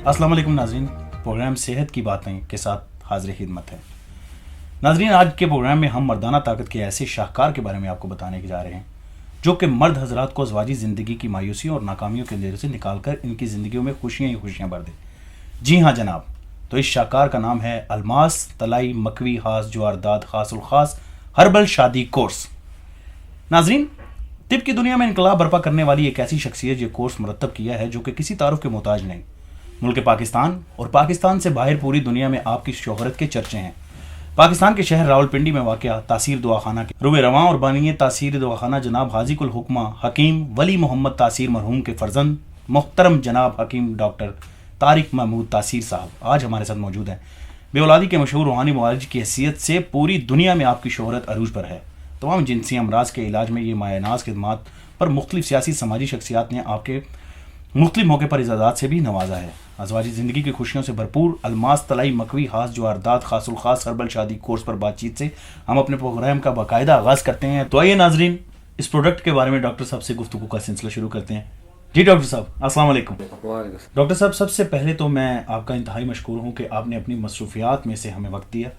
अस्सलाम वालेकुम नाजरीन, प्रोग्राम सेहत की बातें के साथ हाजिर खिदमत है। नाजरीन, आज के प्रोग्राम में हम मर्दाना ताकत के ऐसे शाहकार के बारे में आपको बताने के जा रहे हैं जो कि मर्द हजरात को अज़वाजी ज़िंदगी की मायूसियों और नाकामियों के अंधेरे से निकालकर इनकी ज़िंदगियों में खुशियाँ ही खुशियाँ भर दे। जी हाँ जनाब, तो इस शाहकार का नाम है अलमास तलाई मकवी हास जवारदाद खासुल खास हर्बल शादी कोर्स। नाजरीन, तिब की दुनिया में इनकलाब बर्पा करने वाली एक ऐसी शख्सियत ये कोर्स मुरतब किया है जो कि किसी तारुफ के मोहताज नहीं। मुल्क पाकिस्तान और पाकिस्तान से बाहर पूरी दुनिया में आपकी शोहरत के चर्चे हैं। पाकिस्तान के शहर रावलपिंडी में वाक़या तासीर दुआखाना के रुए रवां और बानिए तासीर दुआखाना जनाब हाजी कुल हुक्मा हकीम वली मोहम्मद तासीर मरहूम के फर्जंद मोहतरम जनाब हकीम डॉक्टर तारिक महमूद तासीर साहब आज हमारे साथ मौजूद हैं। बेऔलादी के मशहूर रूहानी मुआलिज की हैसियत से पूरी दुनिया में आपकी शोहरत अरूज पर है। तमाम जिनसी अमराज के इलाज में ये मायनाज खिदमात पर मुख्तलिफ सियासी समाजी शख्सियात ने आपके मुख्तलिफ मौके पर इजाज़त से भी नवाजा है। अज़वाजी ज़िंदगी की खुशियों से भरपूर अलमास तलाई मकवी हास जवारदाद खासुल खास हर्बल शादी कोर्स पर बातचीत से हम अपने प्रोग्राम का बाकायदा आगाज़ करते हैं। तो आइए नाजरीन, इस प्रोडक्ट के बारे में डॉक्टर साहब से गुफ्तगू का सिलसिला शुरू करते हैं। जी डॉक्टर साहब, अस्सलाम वालेकुम। डॉक्टर साहब, सबसे पहले तो मैं आपका इंतहाई मशकूर हूँ कि आपने अपनी मसरूफियात में से हमें वक्त दिया।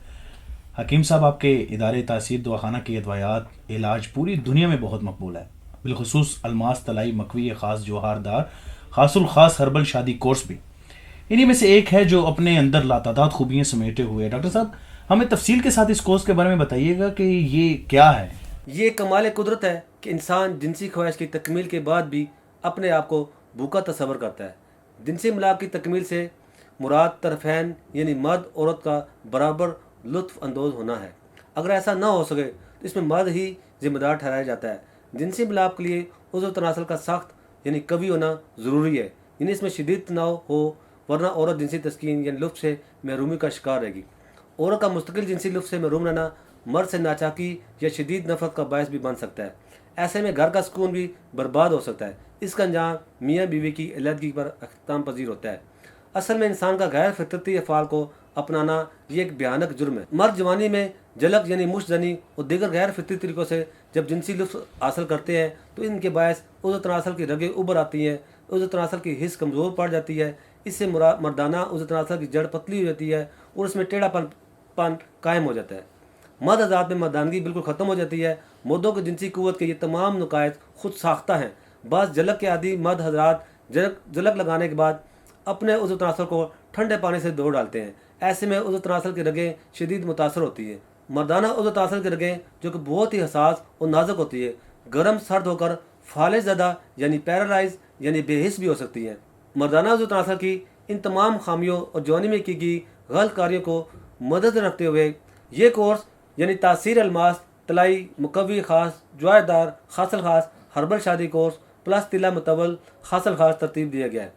हकीम साहब, आपके इदारे तासीर दवाखाना की अदवायात इलाज पूरी दुनिया में बहुत मकबूल है, बिलखुसूस अलमास तलाई मकवी खास जवाहरदार खासुल खास हर्बल शादी कोर्स भी इन्हीं में से एक है जो अपने अंदर लातादाद खूबियाँ समेटे हुए है। डॉक्टर साहब, हमें तफसील के साथ इस कोर्स के बारे में बताइएगा कि ये क्या है। ये कमाल कुदरत है कि इंसान जिनसी ख्वाहिश की तकमील के बाद भी अपने आप को भूखा तस्वर करता है। जिनसी मिलाप की तकमील से मुराद तरफैन यानी मर्द औरत का बराबर लुत्फ अंदोज होना है। अगर ऐसा ना हो सके तो इसमें मर्द ही जिम्मेदार ठहराया जाता है। जिनसी मिलाप के लिए उज़्व तनासल का सख्त यानी कवी होना ज़रूरी है, यानी इसमें शदीद तनाव हो, वरना औरत जिनसी तस्कीन यानी लुत्फ से महरूमी का शिकार रहेगी। औरत का मुस्तकिल जिनसी लुत्फ से महरूम रहना मर्द से नाचाकी या शदीद नफरत का बायस भी बन सकता है। ऐसे में घर का सुकून भी बर्बाद हो सकता है। इसका अंजाम मियाँ बीवी की अलहदगी पर अख्ताम पजीर होता है। असल में इंसान का गैर फितरती अफ़ाल को अपनाना ये एक भयानक जुर्म है। मर्द जवानी में जलक यानी मुश्तजनी और दीगर गैर फितरी तरीक़ों से जब जिनसी लुत्फ हासिल करते हैं तो इनके बायस उज़्व तनासल की रगें उभर आती हैं, उज़्व तनासल की हिस्स कमज़ोर पड़ जाती है। इससे मर्दाना उज़्व तनासल की जड़ पतली हो जाती है और उसमें टेढ़ापन कायम हो जाता है। मर्द हज़रात में मर्दानगी बिल्कुल ख़त्म हो जाती है। मर्दों की जिनसी क़ुव्वत के ये तमाम नुकायत खुद साख्ता हैं। बस जलक के आदि मर्द हज़रात जलक लगाने के बाद अपने उज़्व तनासल को ठंडे पानी से धो डालते हैं। ऐसे में उज़्व तनासल की रगें शदीद मुतासर होती है। मर्दाना उज़्व तनासल की रगें जो कि बहुत ही हसास और नाजुक होती है, गर्म सर्द होकर फालिज ज़दा यानी पैरालाइज यानी बेहिस भी हो सकती हैं। मर्दाना उज़्व तनासल की इन तमाम खामियों और जवानी में की गई गलत कार्यों को मदद रखते हुए ये कोर्स यानी तासीर अलमास तलाई मुकवी खास जवारदार खासल खास हर्बल शादी कोर्स प्लस तिला मुतवल खासल खास तरतीब दिया गया है,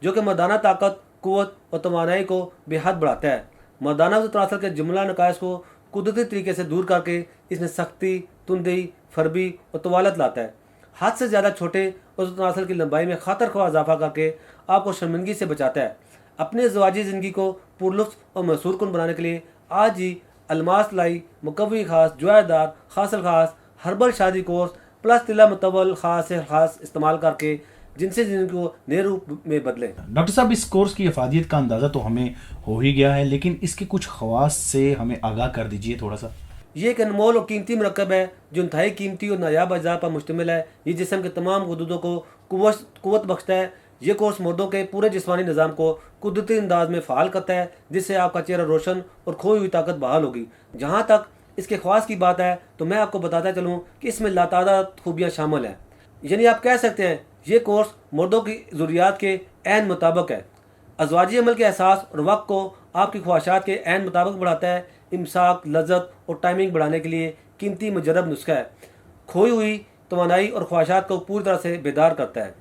जो कि मर्दाना ताकत क़ुव्वत और तवानाई को बेहद बढ़ाता है। मर्दाना उज़्व तनासल के जुमला नकाइस को कुदरती तरीके से दूर करके इसमें सख्ती, तुंदी, फरबी और तवालत लाता है। हद से ज़्यादा छोटे उज़्व तनासल की लंबाई में ख़ातर ख्वाह इजाफा करके आपको शर्मिंदगी से बचाता है। अपने ज़वाजी ज़िंदगी को पुरलुत्फ़ और मैसूर कुन बनाने के लिए आज ही अलमास लाई मुकवी खास जवारदार खासल खास हर्बल शादी कोर्स प्लस तिला मुतवल खास से खास इस्तेमाल करके जिनसे जिंदगी को नए रूप में बदले। डॉक्टर साहब, इस कोर्स की अफादियत का अंदाज़ा तो हमें हो ही गया है, लेकिन इसके कुछ खवास से हमें आगाह कर दीजिए थोड़ा सा। ये एक अनमोल और कीमती मरकब है जो इंतहाई कीमती और नायाब अज़ा पर मुश्तमिल है। ये जिस्म के तमाम गुदूदों को कुव्वत बख्शता है। ये कोर्स मर्दों के पूरे जिस्मानी निज़ाम को कुदरती अंदाज में फ़ाल करता है, जिससे आपका चेहरा रोशन और खोई हुई ताकत बहाल होगी। जहाँ तक इसके ख्वास की बात है तो मैं आपको बताता चलूँ कि इसमें लातादाद खूबियाँ शामिल हैं। यानी आप कह सकते हैं ये कोर्स मर्दों की ज़रूरियात के ऐन मुताबिक है। अज़वाजी अमल के एहसास और वक्त को आपकी ख्वाहिशात के ऐन मुताबिक बढ़ाता है। इमसाक, लज़्ज़त और टाइमिंग बढ़ाने के लिए कीमती मुजरब नुस्खा है। खोई हुई तवानाई और ख्वाहिशात को पूरी तरह से बेदार करता है।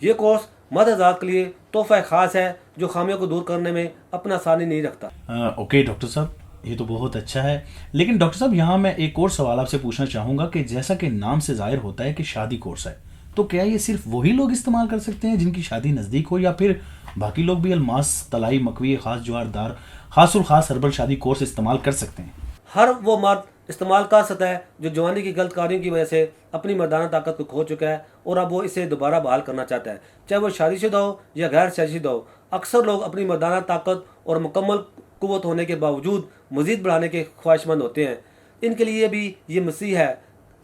ये कोर्स मर्द हज़रात के लिए तोहफ़ा ख़ास है जो खामियों को दूर करने में अपना आसानी नहीं रखता। ओके डॉक्टर साहब, ये तो बहुत अच्छा है, लेकिन डॉक्टर साहब यहाँ मैं एक और सवाल आपसे पूछना चाहूँगा कि जैसा कि नाम से ज़ाहिर होता है कि शादी कोर्स है, तो क्या ये सिर्फ वही लोग इस्तेमाल कर सकते हैं जिनकी शादी नज़दीक हो, या फिर बाकी लोग भी अलमास तलाई मकवी खास जवारदार खासुल खास हर्बल शादी कोर्स इस्तेमाल कर सकते हैं? हर वो मर्द इस्तेमाल कर सकता है जो जवानी की गलत कार्यों की वजह से अपनी मर्दाना ताकत को खो चुका है और अब वो इसे दोबारा बहाल करना चाहता है, चाहे वो शादीशुदा हो या गैर शादीशुदा हो। अक्सर लोग अपनी मर्दाना ताकत और मुकम्मल कुव्वत होने के बावजूद मज़ीद बढ़ाने के ख्वाहिशमंद होते हैं। इनके लिए भी ये मसीह है।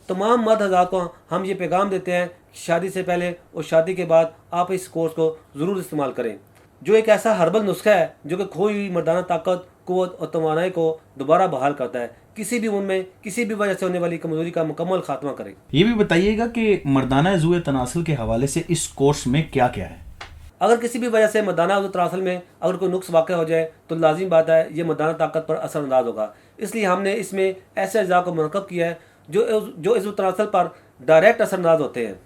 तमाम मर्द हज़रात को हम ये पैगाम देते हैं कि शादी से पहले और शादी के बाद आप इस कोर्स को ज़रूर इस्तेमाल करें, जो एक ऐसा हर्बल नुस्खा है जो कि खोई हुई मर्दाना ताकत, कुव्वत और तवानाई को दोबारा बहाल करता है, किसी भी उम्र में किसी भी वजह से होने वाली कमजोरी का मुकम्मल खात्मा करे। ये भी बताइएगा कि मर्दाना ज़ुए तनासुल के हवाले से इस कोर्स में क्या क्या है। अगर किसी भी वजह से मर्दाना तनासुल में अगर कोई नुक्स वाक़ हो जाए तो लाजिम बात है ये मर्दाना ताकत पर असरअंदाज होगा। इसलिए हमने इसमें ऐसे अज़ा को मरकब किया है जो इस तनासुल पर डायरेक्ट असरअंदाज होते हैं।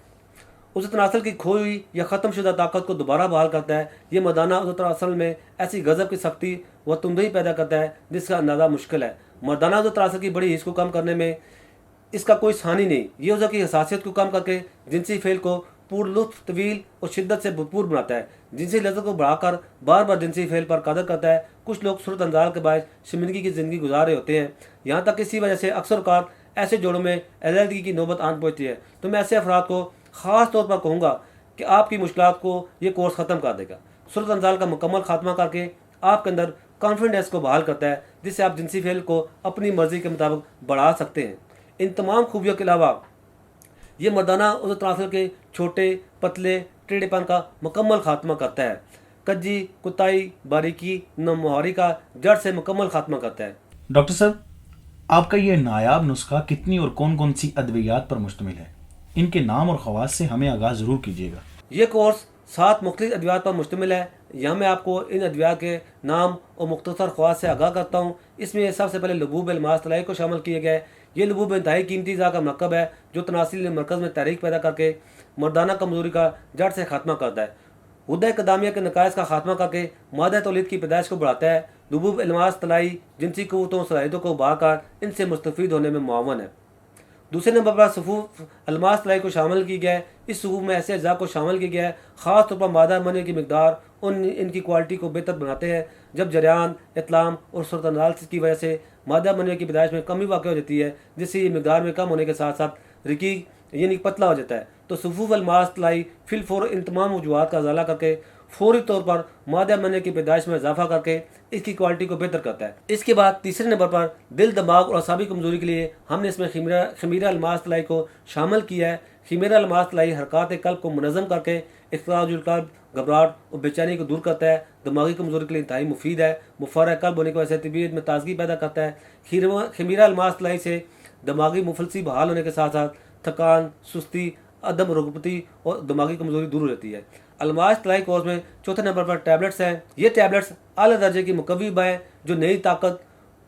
उस तनासुल की खोई हुई या ख़त्म ताकत को दोबारा बहाल करता है। ये मर्दाना तनासुल में ऐसी गज़ब की सख्ती व तुंदही पैदा करता है जिसका अंदाज़ा मुश्किल है। मर्दाना तनासुल की बड़ी हिस्स को कम करने में इसका कोई सानी नहीं। ये उज़ा की हसासियत को कम करके जिनसी फेल को पुरलुत्फ, तवील और शिद्दत से भरपूर बनाता है। जिनसी लज़्ज़त को बढ़ाकर बार बार जिनसी फेल पर कादर करता है। कुछ लोग सूरत अंजाल के बायस शर्मिंदगी की ज़िंदगी गुजार रहे होते हैं, यहाँ तक इसी वजह से अक्सर औक़ात ऐसे जोड़ों में एलर्जी की नौबत आन पहुँचती है। तो मैं ऐसे अफराद को ख़ास तौर पर कहूँगा कि आपकी मुश्किलात को ये कोर्स ख़त्म कर देगा। सूरत अंजाल का मुकम्मल खात्मा करके आपके अंदर कॉन्फिडेंस को बहाल करता है, जिससे आप जिनसी फेल को अपनी मर्ज़ी के मुताबिक बढ़ा सकते हैं। इन तमाम खूबियों के अलावा ये मर्दाना तनासुल के छोटे, पतले, टेढ़ेपन का मुकम्मल खात्मा करता है। कज्जी, कुताई, बारीकी, नमहारी का जड़ से मुकम्मल खात्मा करता है। डॉक्टर साहब, आपका ये नायाब नुस्खा कितनी और कौन कौन सी अद्वियात पर मुश्तमिल है? इनके नाम और ख़वास से हमें आगाह ज़रूर कीजिएगा। ये कोर्स 7 मुख्तलिफ अद्वियात पर मुश्तमिल है। यहाँ मैं आपको इन अद्वियात के नाम और मुख्तसर ख़वास से आगाह करता हूँ। इसमें सबसे पहले लबूब अलमास तलाई को शामिल किया गया है। ये लबूब इंतहाई कीमती ज़ा का मरकब है जो तनासिल मरकज़ में तहरीक पैदा करके मर्दाना कमज़ोरी का जड़ से खात्मा करता है। हुद्दा कदामिया के नकाइस का खात्मा करके मादा तौलीद की पैदाइश को बढ़ाता है। लबूब अलमास तलाई जिनसी क़ुव्वतों सलाहियतों को बढ़ाकर इनसे मुस्तफ़ीद होने में मुआवन है। दूसरे नंबर पर सफ़ूफ़ अलमास तलाई को शामिल किया गया है। इस सफ़ूफ़ में ऐसे अज़ा को शामिल किया गया है ख़ास तौर पर मादा मनी की मकदार इनकी क्वालिटी को बेहतर बनाते हैं। जब जरियान, इतलाम और सूरत अंदाल की वजह से मादा मनी की पैदाइश में कमी वाक़ हो जाती है, जिससे ये मकदार में कम होने के साथ साथ रकीक यानी पतला हो जाता है, तो सफ़ूफ़ अलमास तलाई फिलफौर इन तमाम वजूहात का अजाला करके फौरी तौर पर मादा मनी की पैदाइश में इजाफा करके इसकी क्वालिटी को बेहतर करता है। इसके बाद तीसरे नंबर पर दिल, दिमाग और असाबी कमज़ोरी के लिए हमने इसमें खमीरा अलमास तलाई को शामिल किया है। खमीरा अलमास तलाई हरकत कल्ब को मुनज़्ज़म करके इख्तिलाजुल क़ल्ब, घबराहट और बेचैनी को दूर करता है। दिमागी कमज़ोरी के लिए इंतहाई मुफीद है। मुफर्रह क़ल्ब होने की वजह से तबीयत में ताजगी पैदा करता है। खमीरा अलमास तलाई से दिमागी मुफलसी बहाल होने के साथ साथ थकान, सुस्ती, अदम रगबती और दिमागी कमज़ोरी दूर हो जाती है। अलमास तलाई कोर्स में चौथे नंबर पर टैबलेट्स हैं। ये टैबलेट्स आला दर्जे की मुकव्वी हैं जो नई ताकत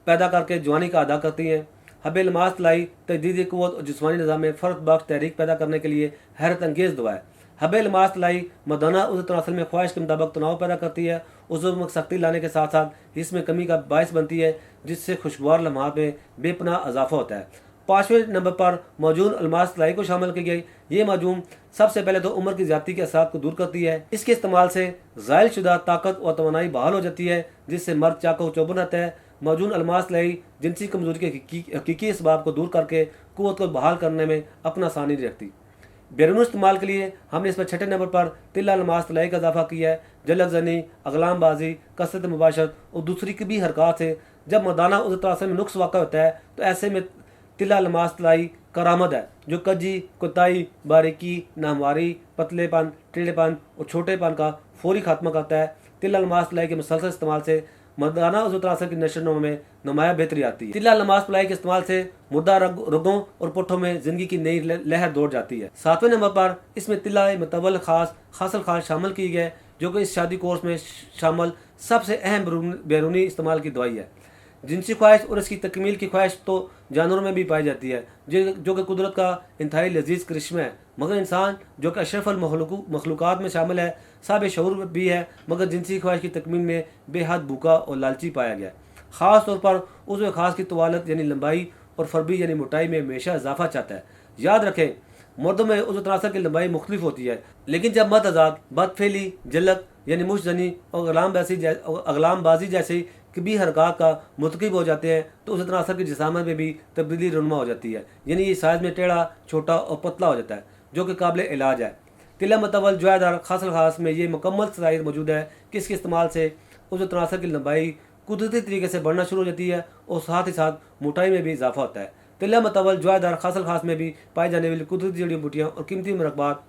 पैदा करके जवानी का अदा करती हैं। हब अलमास तलाई तजदीदी क़ुव्वत और जिस्मानी निज़ाम में फ़र्क बख्श तहरीक पैदा करने के लिए हैरत अंगेज़ दवा है। हब अलमास तलाई मर्दाना तनासुल में ख्वाहिश के मुताबिक तनाव पैदा करती है। उज़्व में सख्ती लाने के साथ साथ इसमें कमी का बायस बनती है, जिससे खुशगवार लम्हात में बेपनाह इजाफा होता है। 5वें नंबर पर मौजूद अलमास तलाई को शामिल की गई। ये मजूम सबसे पहले तो उम्र की ज़्यादती के असरात को दूर करती है। इसके इस्तेमाल से ज़ायल शुदा ताकत और तवानाई बहाल हो जाती है, जिससे मर्द चाको चौबन रहता है। मौजूद अलमास तलाई जिनसी कमज़ोरी के हकीकी इसबाब को दूर करके क़ुव्वत को बहाल करने में अपना सानी रखती। बैरून इस्तेमाल के लिए हमने इस पर 6ठे नंबर पर तिल्ला अलमास तलाई का इजाफा किया है। जलक जनी, अगलाम बाजी, कसरत मुबाशरत और दूसरी की भी हरकत से जब मर्दाना तनासुल में नुक्स वाक़ होता है तो ऐसे में तिल्ला अलमास तलाई करामत है जो कज्जी, कुताई, बारीकी, नाहमारी, पतलेपन, टेढ़ेपन और छोटेपन का फौरी खात्मा करता है। तिल्ला अलमास तलाई के मुसलसल इस्तेमाल से मर्दाना तनासुल की नशो में नुमाया बेहतरी आती है। तिल्ला अलमास तलाई के इस्तेमाल से मुर्दा रगों और पुट्ठों में जिंदगी की नई लहर दौड़ जाती है। 7वें नंबर पर इसमें तिल्ला मतवल खासल खास शामिल की गई जो कि इस शादी कोर्स में शामिल सबसे अहम बैरूनी इस्तेमाल की दवाई है। जिनसी ख्वाहिश और इसकी तकमील की ख्वाहिश तो जानवरों में भी पाई जाती है, जो कि कुदरत का इंतहाई लजीज करिश्मा है, मगर इंसान जो कि अशरफुल मखलूक़ात में शामिल है, साब शऊर भी है, मगर जिनसी ख्वाहिश की तकमील में बेहद भूखा और लालची पाया गया। ख़ास तौर पर उस खास की तवालत यानी लंबाई और फरबी यानी मोटाई में हमेशा इजाफा चाहता है। याद रखें, मर्दों में उस तनासुल की लंबाई मुख्तलिफ होती है, लेकिन जब मर्द आज़ाद, बदफेली, जलक यानी मुशजनी और अगलामबाजी जैसी कभी हरकत का मुतकिब हो जाते हैं तो उस तनासुल की जिसामत में भी तब्दीली रुनमा हो जाती है, यानी ये साइज़ में टेढ़ा, छोटा और पतला हो जाता है, जो कि काबिल इलाज है। तिला मतवल जायदार खासल खास में ये मुकम्मल सलाहियत मौजूद है कि इसके इस्तेमाल से उस तनासर की लंबाई कुदरती तरीके से बढ़ना शुरू हो जाती है और साथ ही साथ मोटाई में भी इजाफा होता है। तिला मतवल जायदार खासल खास में भी पाई जाने वाली कुदरती जड़ी बूटियाँ और कीमती मरकबात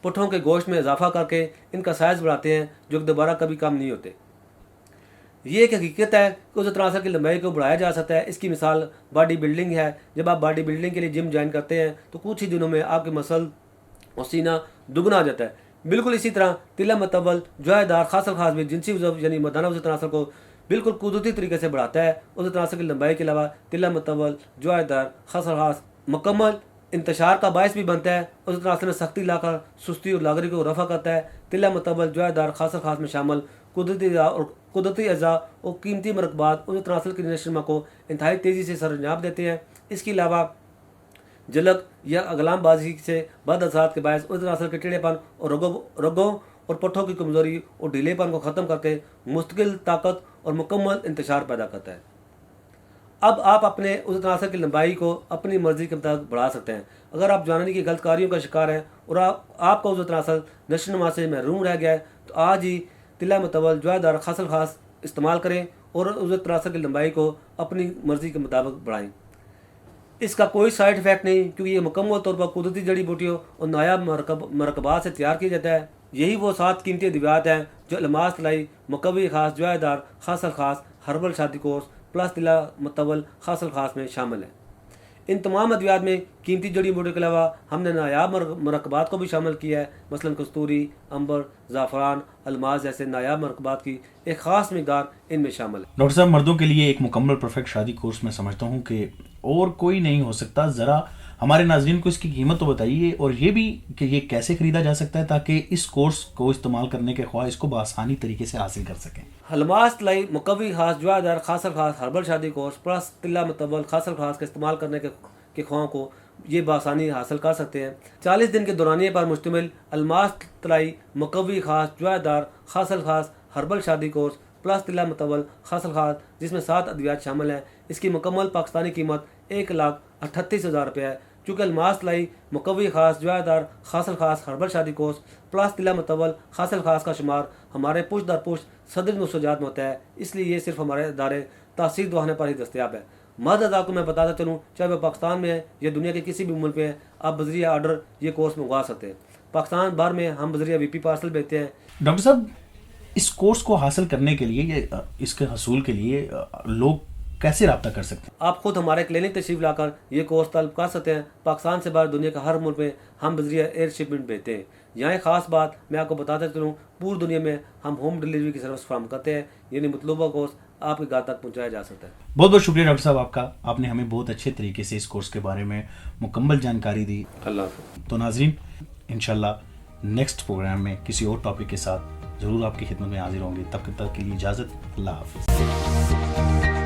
पुट्ठों के गोश्त में इजाफा करके इनका साइज़ बढ़ाते हैं, जो कि दोबारा कभी कम नहीं होते। ये एक हकीकत है कि उस तनासर की लंबाई को बढ़ाया जा सकता है। इसकी मिसाल बॉडी बिल्डिंग है। जब आप बॉडी बिल्डिंग के लिए जिम ज्वाइन करते हैं तो कुछ ही दिनों में आपके मसल और सीना दुगना आ जाता है। बिल्कुल इसी तरह तिला मतवल जायदार खासल खास भी जिनसी वज़फ़ यानी मर्दाना वज़फ़ तनासर को बिल्कुल कुदरती तरीके से बढ़ाता है। उस तनासर की लंबाई के अलावा तिला मतवल जायदार खासल खास मुकम्मल इंतशार का बायस भी बनता है। उस तनासर में सख्ती लाकर सुस्ती और लागरी को रफ़ा करता है। तिला मतवल जायदार खासल खास में शामिल कुदरती अज़ा और कीमती मरकबात उस तनासर की नशोनुमा को इंतहाई तेज़ी से सरंजाम देते हैं। इसके अलावा जलक या अगलामबाजी से बद असरात के बायस उस तनासर के टेढ़ेपन और रगों और पट्ठों की कमज़ोरी और ढीलेपन को ख़त्म करके मुस्तकिल ताकत और मुकम्मल इंतशार पैदा करता है। अब आप अपने उस तनासर की लंबाई को अपनी मर्ज़ी के मुताबिक बढ़ा सकते हैं। अगर आप जानी की गलत कारियों का शिकार हैं और आपका उस तनासर नशोनुमा से महरूम रह गया है तो आज ही तिला मतवल जायदार खासल खास इस्तेमाल करें और उस तनासर की लंबाई को अपनी मर्ज़ी के मुताबिक बढ़ाएं। इसका कोई साइड इफ़ेक्ट नहीं, क्योंकि ये मुकम्मल तौर पर कुदरती जड़ी बूटियों और नायाब मरकबात से तैयार किया जाता है। यही वो 7 कीमती अद्वियात हैं जो अलमास तलाई मुकव्वी खास जायदार खासल खास हर्बल शादी कोर्स प्लस तिला मतवल खासल खास में शामिल हैं। इन तमाम अद्वियात में कीमती जड़ी बूटियों के अलावा हमने नायाब मरकबात को भी शामिल किया है। मसलन कस्तूरी, अंबर, ज़ाफ़रान, अलमास जैसे नायाब मरकबात की एक ख़ास मिकदार इनमें शामिल है। डॉक्टर साहब, मर्दों के लिए एक मुकम्मल परफेक्ट शादी कोर्स मैं समझता हूँ कि और कोई नहीं हो सकता। ज़रा हमारे नाज़रीन को इसकी कीमत तो बताइए और ये भी कि ये कैसे ख़रीदा जा सकता है ताकि इस कोर्स को इस्तेमाल करने के ख्वाह इसको बआसानी तरीके से हासिल कर सकें। अलमास तलाई मुकव्वी खास जायदार खासल खास हर्बल शादी कोर्स प्लस तिला मतवल खासल खास का इस्तेमाल करने के ख्वाहों को ये बआसानी हासिल कर सकते हैं। 40 दिन के दौरानिए पर मुश्तमिल अलमास तलाई मुकव्वी खास जायदार खासल खास हर्बल शादी कोर्स प्लस तिला मतवल खासल खास, जिसमें 7 अद्वियात शामिल हैं। इसकी मुकम्मल पाकिस्तानी कीमत 1,38,000 रुपये है। चूँकि अलमास तलाई मुकव्वी खास जायदार खासल खास हर्बल शादी कोर्स प्लस तिला मतवल खासल खास का शुमार हमारे पुश दर पुश सदर मुस्तजात में होता है, इसलिए ये सिर्फ हमारे इदारे तासीर दुआने पर ही दस्तियाब है। मर्द अज़ा को मैं बताता चलूँ, चाहे वह पाकिस्तान में है या दुनिया के किसी भी मुल्क में है, आप बजरिया आर्डर ये कोर्स मंगवा सकते हैं। पाकिस्तान भर में हम बजरिया VP पार्सल भेजते हैं। डॉक्टर साहब, इस कोर्स को हासिल करने के लिए या इसके हसूल के लिए लोग कैसे रब्ता कर सकते हैं? आप खुद हमारे क्लिनिक तशरीफ लाकर ये कोर्स तलब कर सकते हैं। पाकिस्तान से बाहर दुनिया का हर मुल्क में हम बजरिया एयर शिपमेंट भेजते हैं। यहाँ एक ख़ास बात मैं आपको बताता चलूँ, पूरी दुनिया में हम होम डिलीवरी की सर्विस फराहम करते हैं, यानी मतलूबा कोर्स आपके घर तक पहुँचाया जा सकता है। बहुत बहुत शुक्रिया डॉक्टर साहब आपका। आपने हमें बहुत अच्छे तरीके से इस कोर्स के बारे में मुकम्मल जानकारी दी। अल्लाह हाफ़िज़। तो नाजरीन, इंशाल्लाह नेक्स्ट प्रोग्राम में किसी और टॉपिक के साथ ज़रूर आपकी खिदमत में हाजिर होंगे। तब तक के लिए इजाज़त। अल्लाह हाफ़िज़।